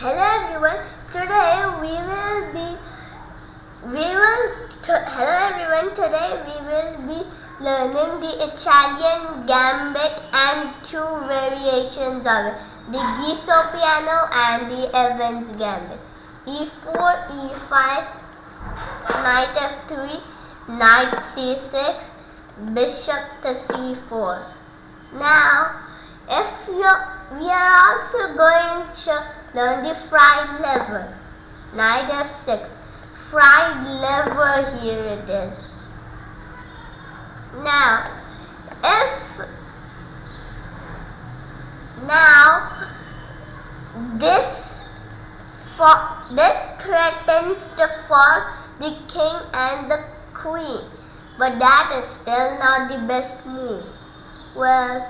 Hello everyone. Today we will be learning the Italian Gambit and two variations of it, the Guicco Piano and the Evans Gambit. E4, E5, Knight F3, Knight C6, Bishop to C4. Now, we are also going to learn the fried lever. Knight F6. Fried lever, here it is. Now, this threatens to fall the king and the queen, but that is still not the best move. Well,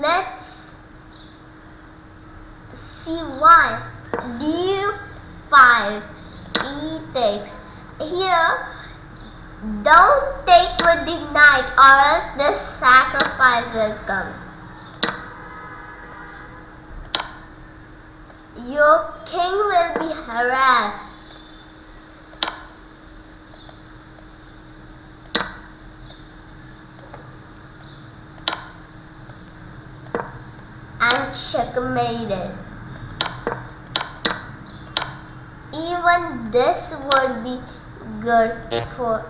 let's see why. D5, E takes. Here, don't take with the knight or else the sacrifice will come. Your king will be harassed. And checkmated. Even this would be good for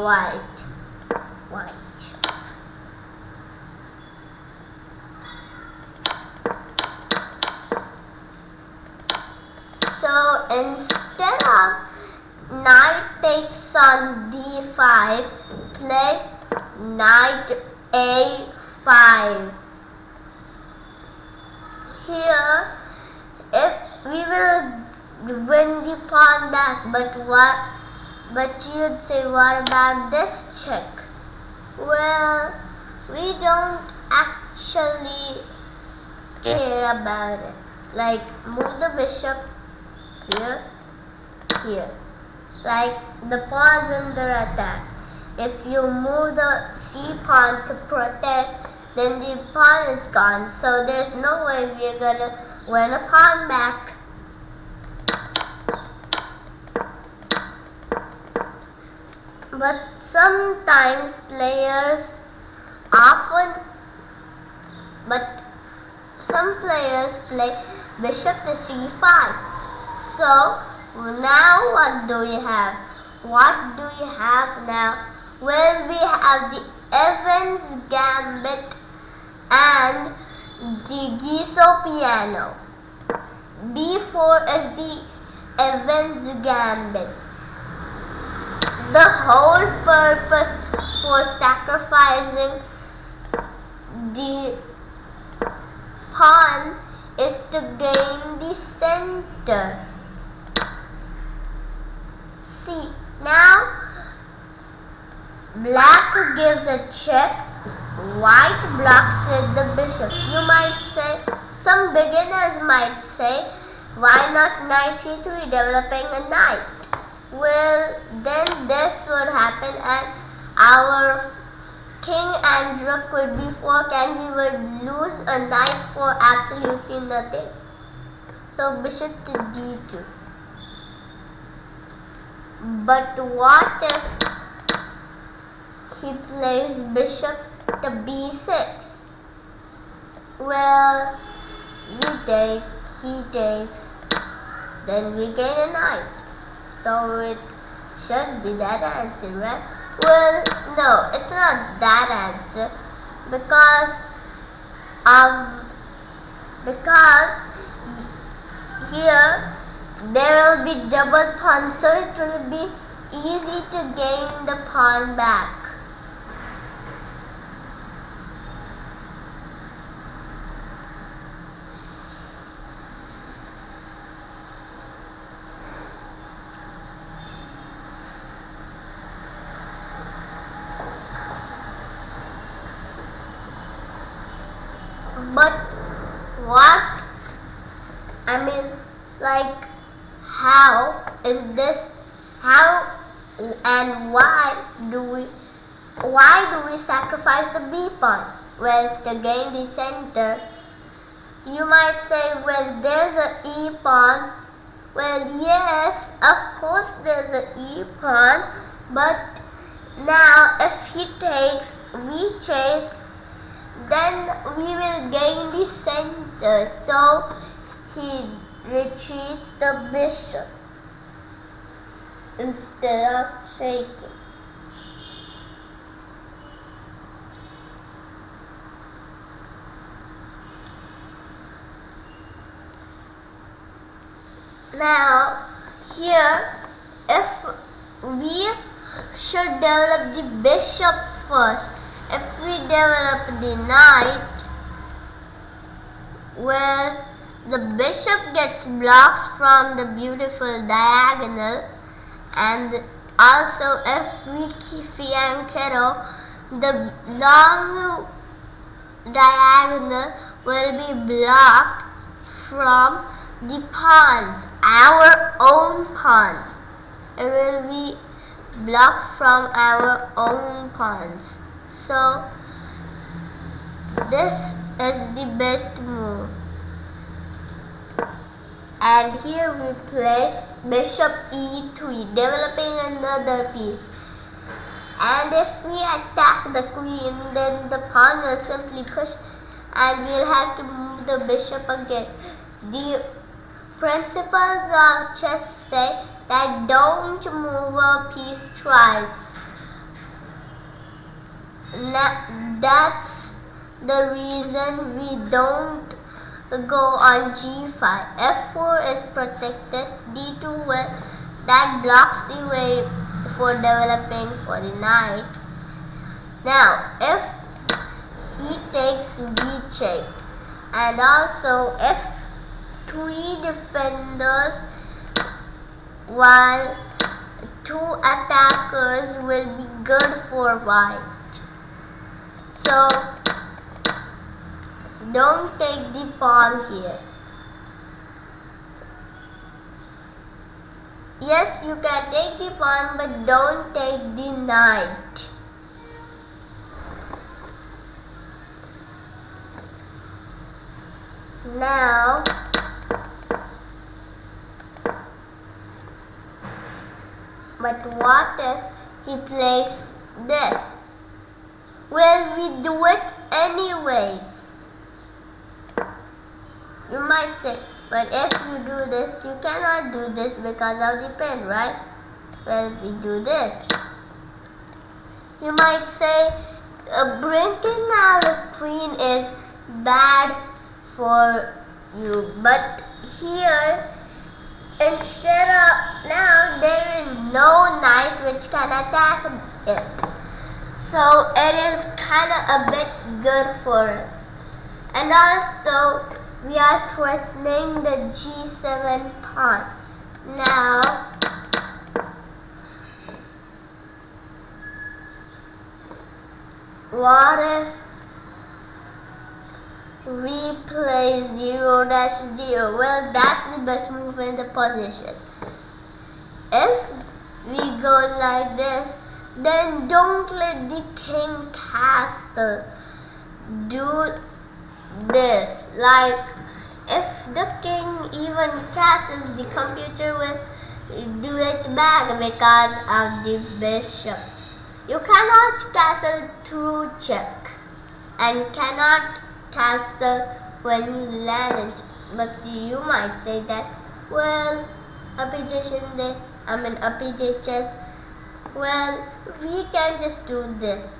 white. So instead of knight takes on D5, play knight A5. Here, if we will win the pawn back, but you'd say, what about this check? Well, we don't actually care about it. Like, move the bishop here. Like, the pawn's under attack. If you move the C pawn to protect, then the pawn is gone. So there's no way we're gonna win a pawn back. But sometimes some players play bishop to C5. So now what do you have? What do you have now? Well, we have the Evans Gambit and the Guicco Piano. B4 is the Evans Gambit. The whole purpose for sacrificing the pawn is to gain the center. See, now black gives a check, white blocks with the bishop. You might say, some beginners might say, why not knight c3 developing a knight? Well, then this would happen and our king and rook would be forked and we would lose a knight for absolutely nothing. So bishop to d2. But what if he plays bishop to b6? Well, we take, he takes, then we gain a knight. So it should be that answer, right? Well, no, it's not that answer because here there will be double pawn, so it will be easy to gain the pawn back. But what? I mean, like, how is this? How and why do we Why do we sacrifice the b pawn? Well, to gain the center. You might say, well, there's a e pawn. Well, yes, of course there's a e pawn, but now if he takes we check, then we will gain the center. So he retreats the bishop instead of shaking. Now here, if we should develop the bishop first, if we develop the knight, well, the bishop gets blocked from the beautiful diagonal, and also if we keep fianchetto, the long diagonal will be blocked from the pawns, our own pawns. It will be blocked from our own pawns. So this is the best move. And here we play bishop e3, developing another piece. And if we attack the queen, then the pawn will simply push and we'll have to move the bishop again. The principles of chess say that don't move a piece twice. That's the reason we don't go on g5. f4 is protected, d2 that blocks the way for developing for the knight. Now if he takes b check, and also if three defenders while two attackers will be good for white. So don't take the pawn here. Yes, you can take the pawn, but don't take the knight. Now but what if he plays this? Well, we do it anyways. You might say, but if you do this, you cannot do this because of the pin, right? Well, we do this. You might say, bringing out a queen is bad for you, but here, instead of now, there is no knight which can attack it. So it is kind of a bit good for us. And also, we are threatening the g7 pawn. Now, what if we play 0-0? Well, that's the best move in the position. If we go like this, then don't let the king castle do this. Like, if the king even castles, the computer will do it back because of the bishop. You cannot castle through check and cannot castle when you land it. But you might say that, well, RPG chess, well, we can just do this.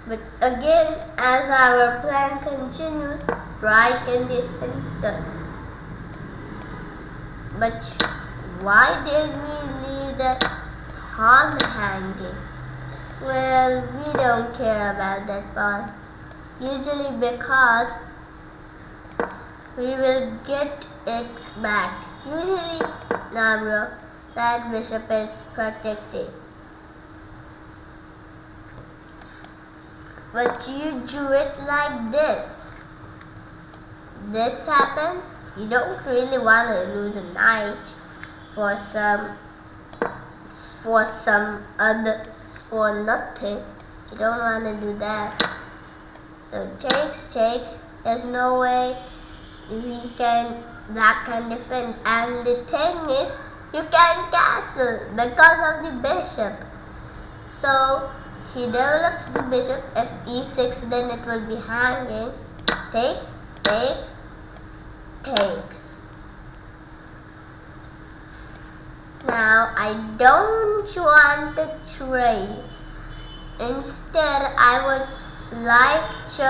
But again, as our plan continues, right in the center. But why did we leave the pawn hanging? Well, we don't care about that pawn. Usually because we will get it back. Usually, nah bro, that bishop is protected. But you do it like this. This happens, you don't really want to lose a knight for nothing. You don't want to do that. So takes. There's no way black can defend. And the thing is, you can castle because of the bishop. So he develops the bishop. If e6, then it will be hanging. Takes. Now I don't want to trade. Instead, I would like to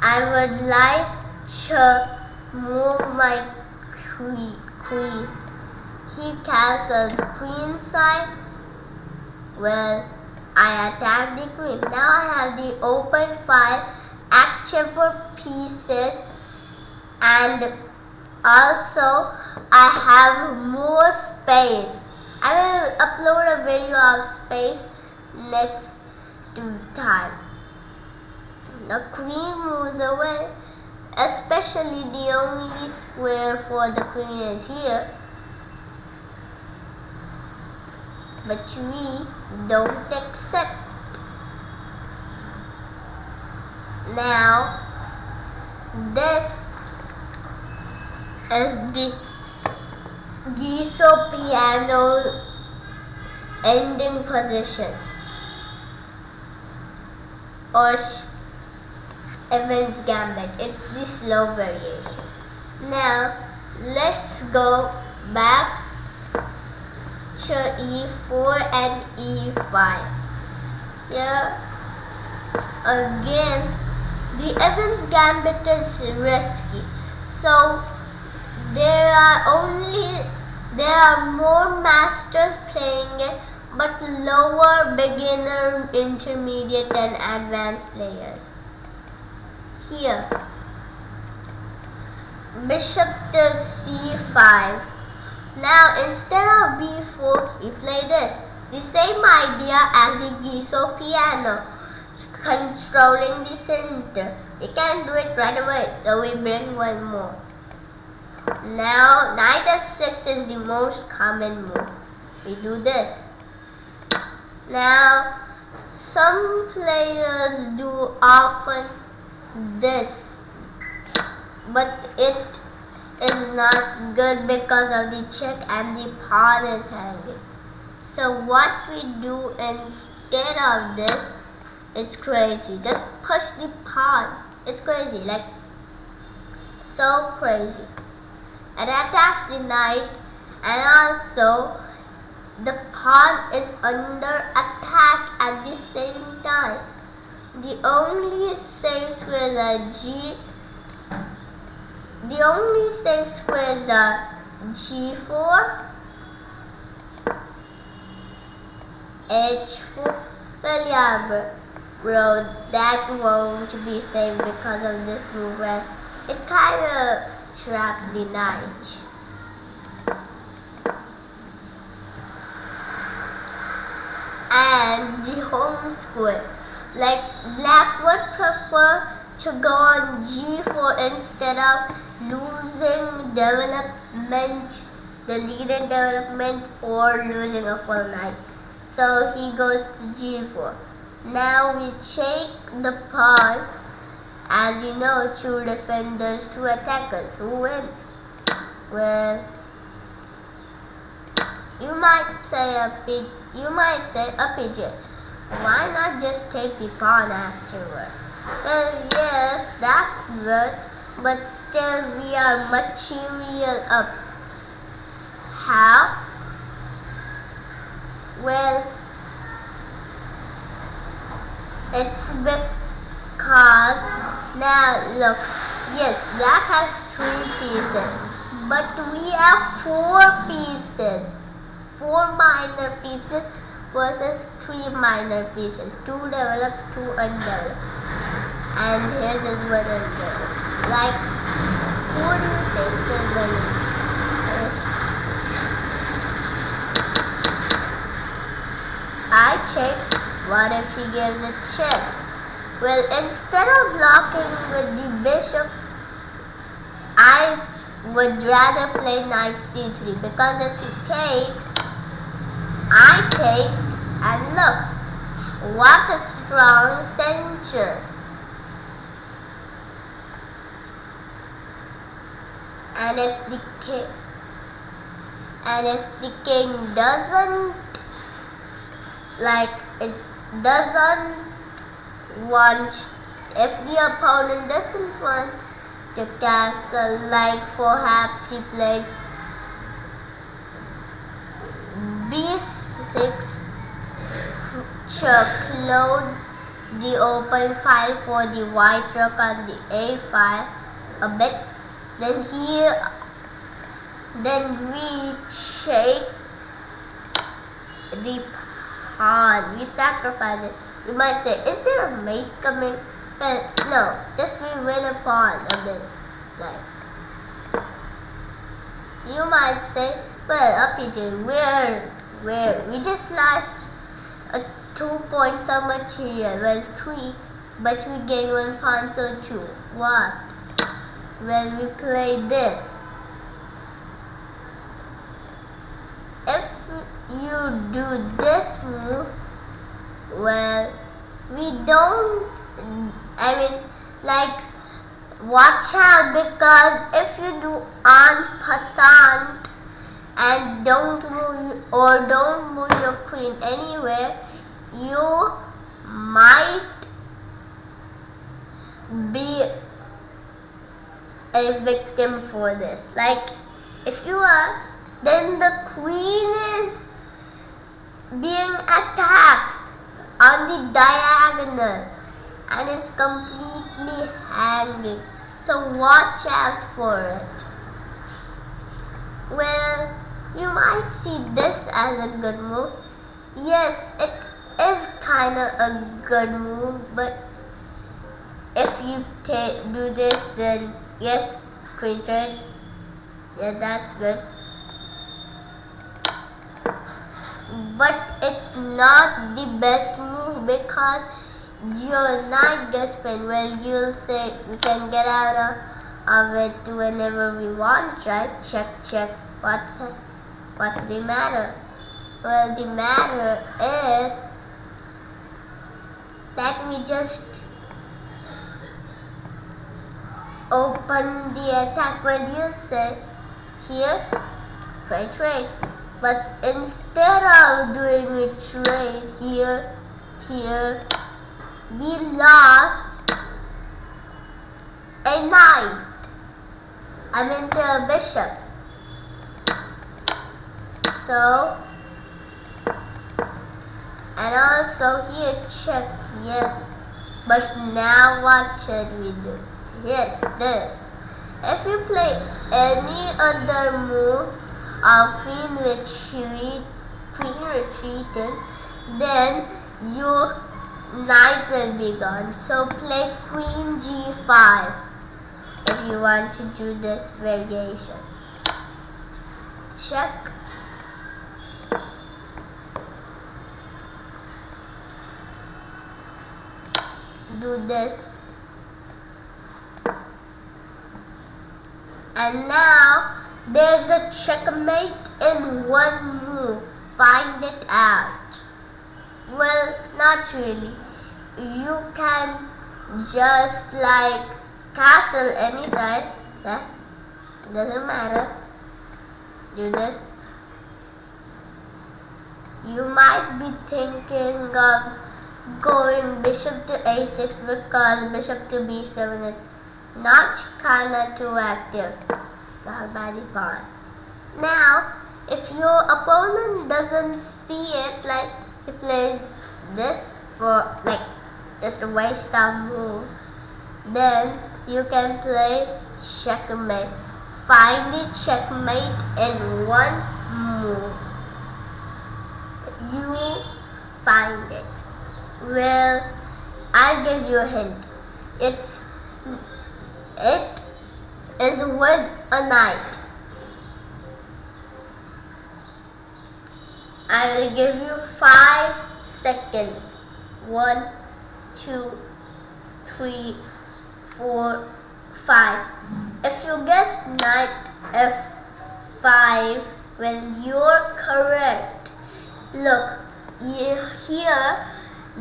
I would like to move my queen. He castles queen side. Well, I attack the queen. Now I have the open file, action for pieces, and also I have more space. I will upload a video of space next time. The queen moves away, especially the only square for the queen is here. But we don't accept. Now, this is the Guicco Piano ending position, or Evans Gambit. It's the slow variation. Now, let's go back to e4 and e5. Here again, the Evans Gambit is risky. So there are more masters playing it, but lower beginner, intermediate, and advanced players. Here, bishop to c5. Now instead of b4, we play this. The same idea as the Guicco Piano, controlling the center. We can do it right away, so we bring one more. Now knight f6 is the most common move. We do this. Now some players do often this, but it is not good because of the check and the pawn is hanging. So what we do instead of this is crazy. Just push the pawn. It's crazy, like so crazy. It attacks the knight, and also the pawn is under attack at the same time. The only safe squares are g4, h4. Well, yeah, bro, that won't be safe because of this move, and it kind of traps the knight. And the home square. Like black would prefer to go on g4 instead of losing development, the lead in development, or losing a full knight. So he goes to g4. Now we take the pawn. As you know, 2 defenders, 2 attackers. Who wins? Well, you might say a PJ. Why not just take the pawn afterward? Well, yes, that's good, but still we are material up. How? Well, it's because, now look, yes, black has 3 pieces, but we have 4 pieces, 4 minor pieces versus 3 minor pieces, 2 developed, 2 undeveloped, and his is 1 undeveloped. Like, who do you think is winning this? I check. What if he gives a check? Well, instead of blocking with the bishop, I would rather play knight c3, because if he takes, I take and look. What a strong center. And if the king doesn't if the opponent doesn't want to castle, like perhaps he plays b6 to close the open file for the white rook on the a file a bit, then we take the pawn, we sacrifice it. You might say, is there a mate coming? Well, no, just we win a pawn a bit. Like, you might say, well, RPG, where? We just lost 2 points so much here. Well, 3, but we gain 1 pawn, so 2. What? Well, we play this. If you do this move, well, we don't, watch out, because if you do en passant and don't move your queen anywhere, you might be a victim for this. Like, if you are, then the queen is being attacked on the diagonal and is completely hanging. So watch out for it. Well, you might see this as a good move. Yes, it is kind of a good move, but if you do this, then yes, queen trades. Yeah, that's good. But it's not the best move because your knight gets pinned. Well, you'll say we can get out of it whenever we want, right? Check. What's the matter? Well, the matter is that we just open the attack. Well, you'll say here, trade. But instead of doing a trade here, we lost a knight. A bishop. So, and also here check, yes. But now what should we do? Yes, this. If you play any other move, queen retreating, then your knight will be gone. So play queen g5 if you want to do this variation. Check. Do this. And now there's a checkmate in one move. Find it out. Well, not really. You can just castle any side. Yeah, doesn't matter. Do this. You might be thinking of going bishop to a6 because bishop to b7 is not kinda too active. Not by the pawn. Now, if your opponent doesn't see it, he plays this for just a waste of move, then you can play checkmate. Find the checkmate in one move. You find it. Well, I'll give you a hint. It is with a knight. I will give you 5 seconds. 1, 2, 3, 4, 5. If you guess knight f5, well, you're correct. Look, here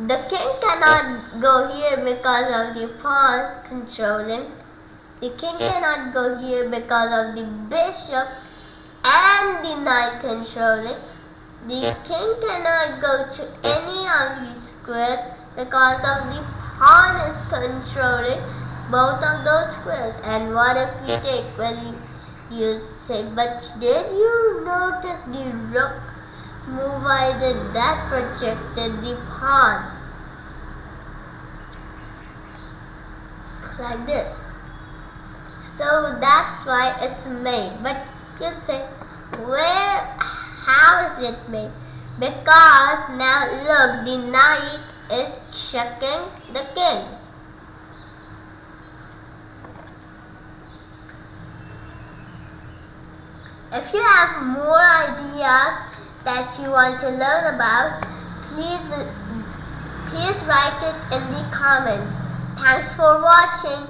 the king cannot go here because of the pawn controlling. The king cannot go here because of the bishop and the knight controlling. The king cannot go to any of these squares because of the pawn is controlling both of those squares. And what if we take? Well, you say, but did you notice the rook move I did? That projected the pawn like this. So that's why it's made. But you'd say, how is it made? Because now look, the knight is checking the king. If you have more ideas that you want to learn about, please write it in the comments. Thanks for watching.